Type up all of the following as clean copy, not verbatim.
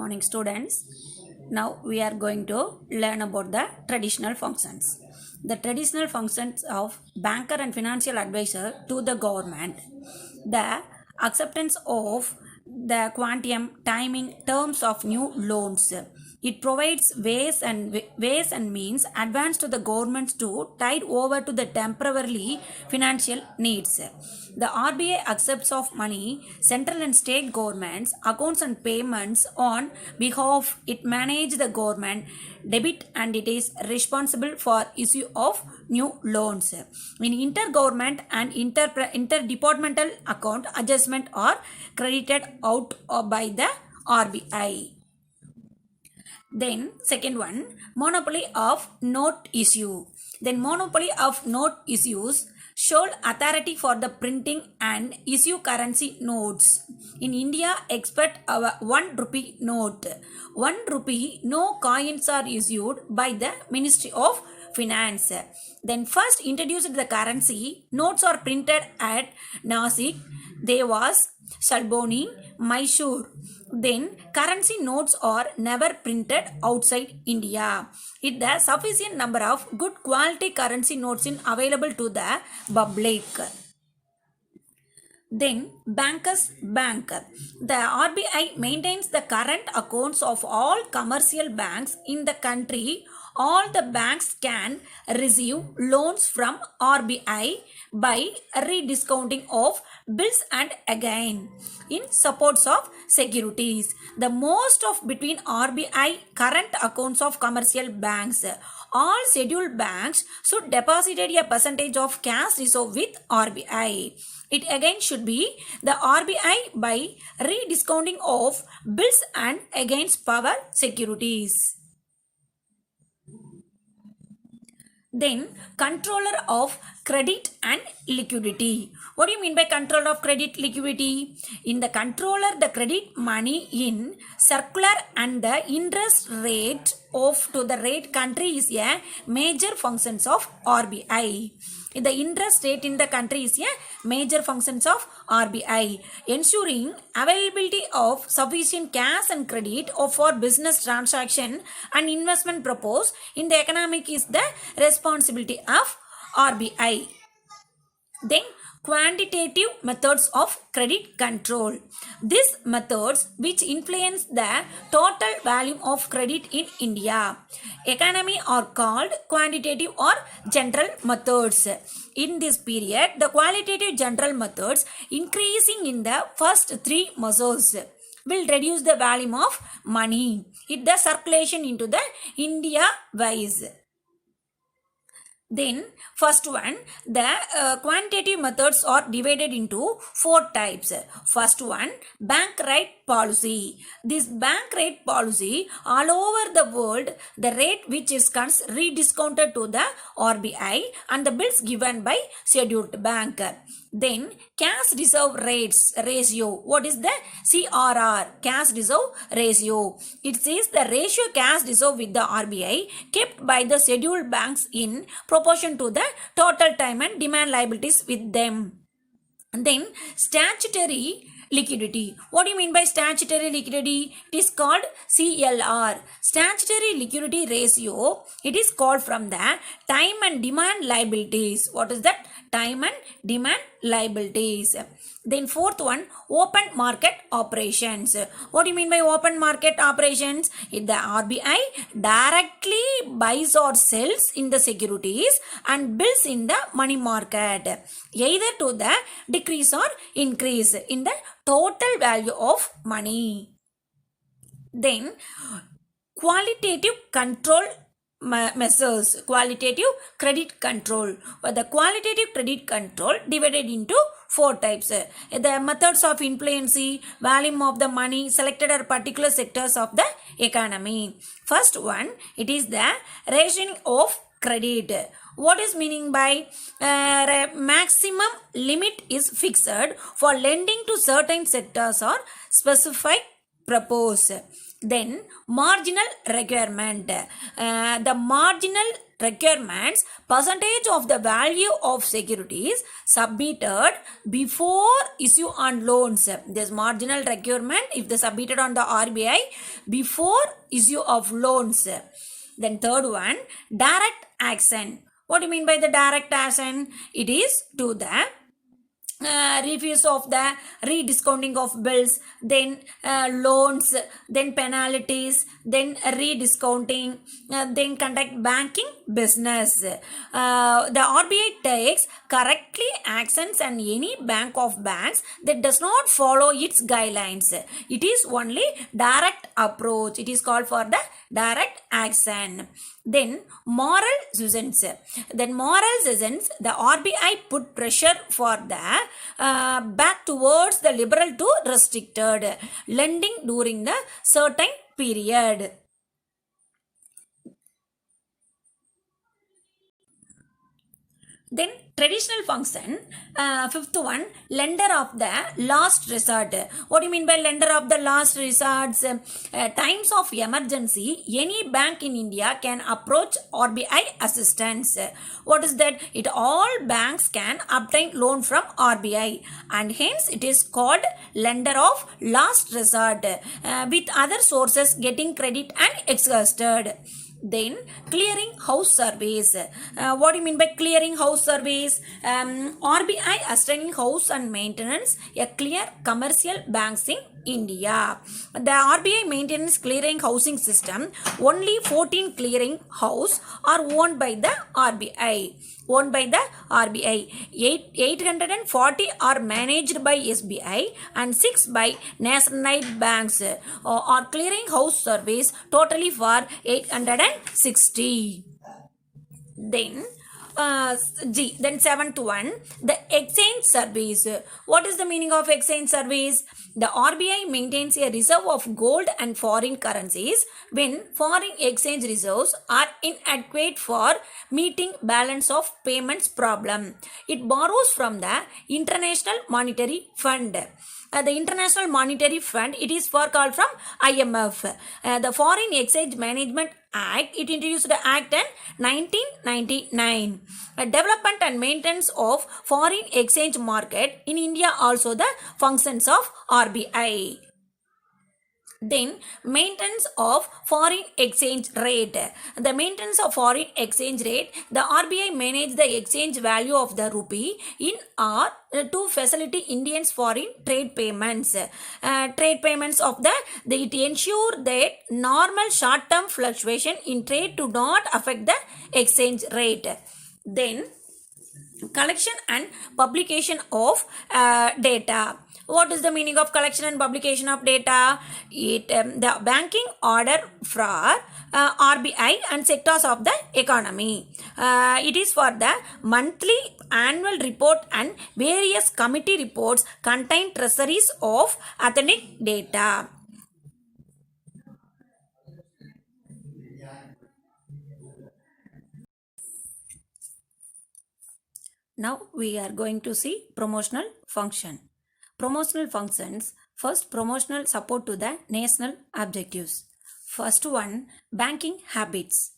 morning, students. Now we are going to learn about the traditional functions. The traditional functions of banker and financial advisor to the government. The acceptance of the quantum timing terms of new loans. It provides ways and means advance to the governments to tide over to the temporarily financial needs. The RBI accepts of money, central and state governments, accounts and payments on behalf. It manages the government debit and it is responsible for issue of new loans. In intergovernment and interdepartmental account adjustment are credited out by the RBI. Then second one, monopoly of note issue. Then monopoly of note issues sole authority for the printing and issue currency notes. In India, expect our 1 rupee note. 1 rupee, no coins are issued by the Ministry of Finance. Then first introduced the currency, notes are printed at Nasik, Devas, Shalboni, Mysore. Then currency notes are never printed outside India. It the sufficient number of good quality currency notes in available to the public. Then Bankers Bank. The RBI maintains the current accounts of all commercial banks in the country. All the banks can receive loans from RBI by rediscounting of bills and again in supports of securities. The most of between RBI current accounts of commercial banks. All scheduled banks should deposit a percentage of cash reserve with RBI. It again should be the RBI by rediscounting of bills and against power securities. Then controller of credit and liquidity. What do you mean by controller of credit liquidity? In the controller, the credit money in circular and the interest rate of to the rate country is a major functions of RBI. The interest rate in the country is a major functions of RBI. Ensuring availability of sufficient cash and credit for business transaction and investment purpose in the economic is the responsibility of RBI. Then quantitative methods of credit control. These methods which influence the total volume of credit in India economy are called quantitative or general methods. In this period, the qualitative general methods increasing in the first three measures will reduce the volume of money. It the circulation into the India wise. Then first one, the quantitative methods are divided into four types. First one, bank rate policy. This bank rate policy all over the world, the rate which is rediscounted to the RBI and the bills given by scheduled bank. Then cash reserve rates ratio. What is the CRR? Cash reserve ratio. It says the ratio cash reserve with the RBI kept by the scheduled banks in proportion to the total time and demand liabilities with them. And then statutory liquidity. What do you mean by statutory liquidity? It is called CLR. Statutory liquidity ratio. It is called from the time and demand liabilities. What is that? Time and demand liabilities. Then fourth one, open market operations. What do you mean by open market operations? If the RBI directly buys or sells in the securities and bills in the money market, either to the decrease or increase in the total value of money. Then qualitative control measures, qualitative credit control. The qualitative credit control divided into four types. The methods of influencing volume of the money selected are particular sectors of the economy. First one, it is the rationing of credit. What is meaning by maximum limit is fixed for lending to certain sectors or specific purpose. Then marginal requirement. The marginal requirements percentage of the value of securities submitted before issue on loans. This marginal requirement if they submitted on the RBI before issue of loans. Then third one, direct action. What do you mean by the direct action? It is to the refuse of the rediscounting of bills, then loans, then penalties, then rediscounting, then conduct banking business. The RBI takes correctly actions on any bank of banks that does not follow its guidelines. It is only direct approach. It is called for the direct action. Then moral citizens. Then moral citizens, the RBI put pressure for the back towards the liberal to restricted lending during the certain period. Then traditional function, fifth one, lender of the last resort. What do you mean by lender of the last resorts? Times of emergency, any bank in India can approach RBI assistance. What is that? It all banks can obtain loan from RBI and hence it is called lender of last resort, with other sources getting credit and exhausted. Then clearing house surveys. What do you mean by clearing house surveys? RBI assigning house and maintenance a clear commercial banks in India. The RBI maintains clearing housing system. Only 14 clearing house are owned by the RBI. 840 are managed by SBI and 6 by nationalized banks, or clearing house surveys totally for 860. Then then seventh one, the exchange service. What is the meaning of exchange service? The RBI maintains a reserve of gold and foreign currencies when foreign exchange reserves are inadequate for meeting balance of payments problem. It borrows from the International Monetary Fund. The International Monetary Fund, it is called from IMF. The Foreign Exchange Management Act, it introduced the Act in 1999. Development and maintenance of foreign exchange market in India also the functions of RBI. Then maintenance of foreign exchange rate. The maintenance of foreign exchange rate, the RBI manage the exchange value of the rupee in or to facilitate Indians foreign trade payments. Trade payments of it ensure that normal short-term fluctuation in trade do not affect the exchange rate. Then collection and publication of data. What is the meaning of collection and publication of data? The banking order for RBI and sectors of the economy. It is for the monthly, annual report and various committee reports contain treasuries of authentic data. Now we are going to see promotional function. Promotional functions. First, promotional support to the national objectives. First one, banking habits.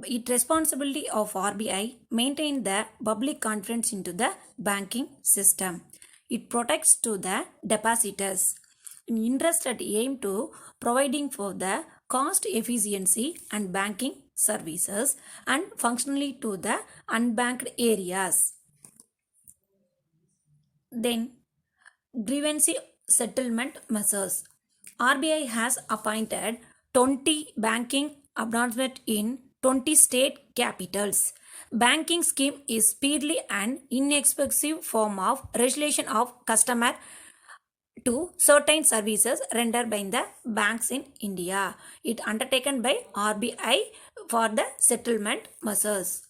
It responsibility of RBI maintain the public confidence into the banking system. It protects to the depositors. In interest at aim to providing for the cost efficiency and banking services and functionally to the unbanked areas. Then grievance settlement measures. RBI has appointed 20 banking ombudsmen in 20 state capitals. Banking scheme is speedily and inexpensive form of resolution of customer to certain services rendered by the banks in India. It undertaken by RBI for the settlement measures.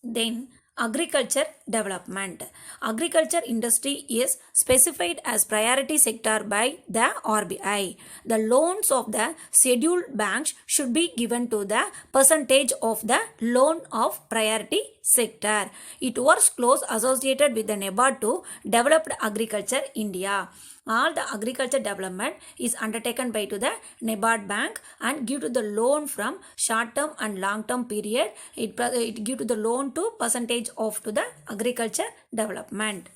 Then agriculture development. Agriculture industry is specified as priority sector by the RBI. The loans of the scheduled banks should be given to the percentage of the loan of priority sector. It works close associated with the NABARD to developed agriculture India. all the agriculture development is undertaken by to the NABARD bank and give to the loan from short term and long term period. It give to the loan to percentage of to the agriculture development.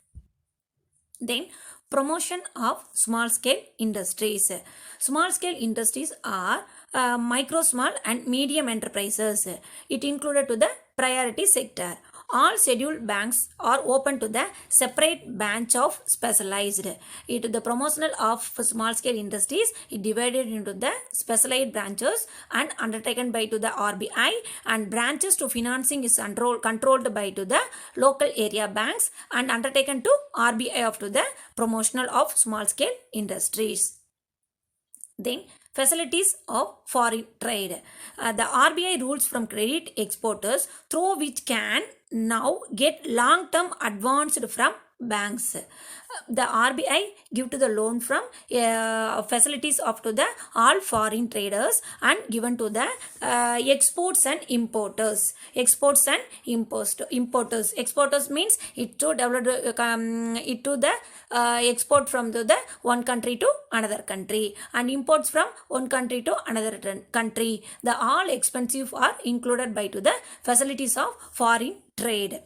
Then promotion of small scale industries. Small scale industries are micro, small and medium enterprises. It included to the priority sector. All scheduled banks are open to the separate branch of specialized. It the promotional of small scale industries is divided into the specialized branches and undertaken by to the RBI, and branches to financing is controlled by to the local area banks and undertaken to RBI of to the promotional of small scale industries. Then facilities of foreign trade. The RBI rules from credit exporters through which can now get long-term advanced from banks. The RBI give to the loan from facilities of to the all foreign traders and given to the exports and importers. Exports and importers. Exporters means it to develop it to the export from the one country to another country, and imports from one country to another country. The all expensive are included by to the facilities of foreign trade.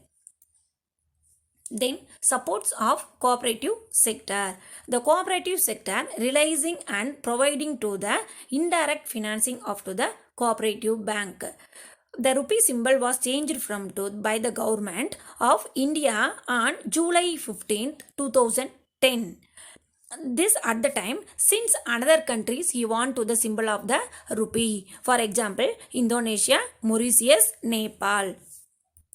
Then supports of cooperative sector. The cooperative sector realizing and providing to the indirect financing of to the cooperative bank. The rupee symbol was changed from to by the government of India on July 15th, 2010. This at the time, since another countries he want to the symbol of the rupee. For example, Indonesia, Mauritius, Nepal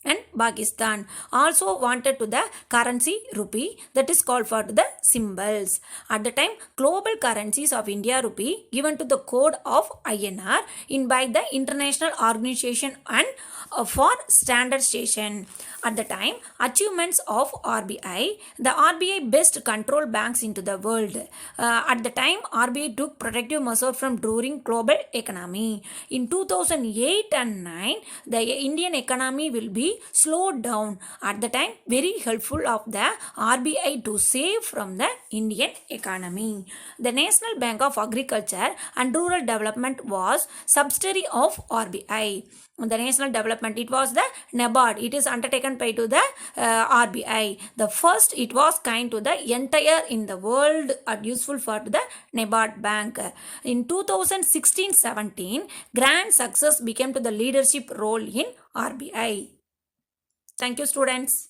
and Pakistan also wanted to the currency rupee, that is called for the symbols. At the time, global currencies of India rupee given to the code of INR in by the International Organization and for standardization. At the time, achievements of RBI, the RBI best control banks into the world. At the time, RBI took protective measures from during global economy. In 2008 and 9, the Indian economy will be slowed down. At the time, very helpful of the RBI to save from the Indian economy. The National Bank of Agriculture and Rural Development was subsidiary of RBI. The national development, it was the NABARD. It is undertaken by to the RBI. The first it was kind to the entire in the world are useful for the NABARD bank. In 2016-17, grand success became to the leadership role in RBI. Thank you, students.